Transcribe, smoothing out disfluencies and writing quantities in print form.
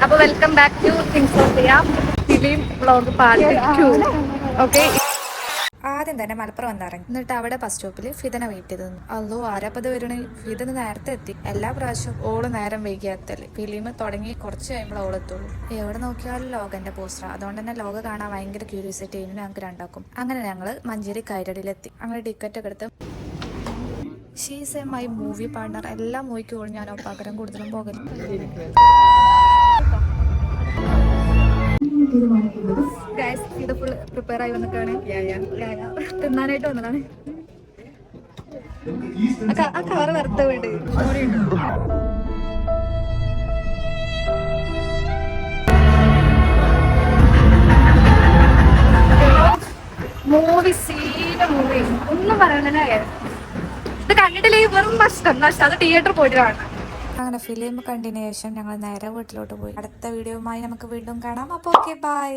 അപ്പൊ welcome back two things of film vlog part 2. Okay, ആദ്യം തന്നെ മലപ്പുറം വന്നിറങ്ങി. എന്നിട്ട് അവിടെ ബസ് സ്റ്റോപ്പിൽ ഫിദനെ വെയിറ്റ് ചെയ്ത് നിന്നു. അല്ലോ ആരാപ്പത് വരണേ? ഫിദന് നേരത്തെ എത്തി. എല്ലാ പ്രാവശ്യവും ഓള് നേരം വൈകി എത്തല്. ഫിലിം തുടങ്ങി കുറച്ച് കഴിയുമ്പോൾ ഓളെത്തുള്ളൂ. എവിടെ നോക്കിയാലും ലോകന്റെ പോസ്റ്റർ. അതുകൊണ്ട് തന്നെ ലോക കാണാൻ ഭയങ്കര ക്യൂരിയോസിറ്റി ആയിരുന്നു ഞങ്ങൾക്ക് രണ്ടാക്കും. അങ്ങനെ ഞങ്ങള് മഞ്ചേരി കൈരടിയിലെത്തി. അങ്ങനെ ടിക്കറ്റ് ഒക്കെ എടുത്ത് she's A my movie partner. എല്ലാ മൂവിക്കും കൂടി ഞാൻ പകരം കൂടുതലും പോകല്. ഇത് ഫുൾ പ്രിപ്പയർ ആയി വന്നിട്ടാണ് തിന്നാനായിട്ട് വന്നതാണ്. ആ കവർ വെറുതെ വീട് മൂവി മൂവി ഒന്നും പറയണേ. ഇത് കണ്ടിട്ടില്ലെങ്കിൽ വെറും നഷ്ടം. അത് തിയേറ്റർ പോയിട്ട് കാണണം. അങ്ങനെ ഫിലിം കണ്ടതിന് ശേഷം ഞങ്ങൾ നേരെ വീട്ടിലോട്ട് പോയി. അടുത്ത വീഡിയോയുമായി നമുക്ക് വീണ്ടും കാണാം. അപ്പോൾ ഓക്കെ, ബൈ.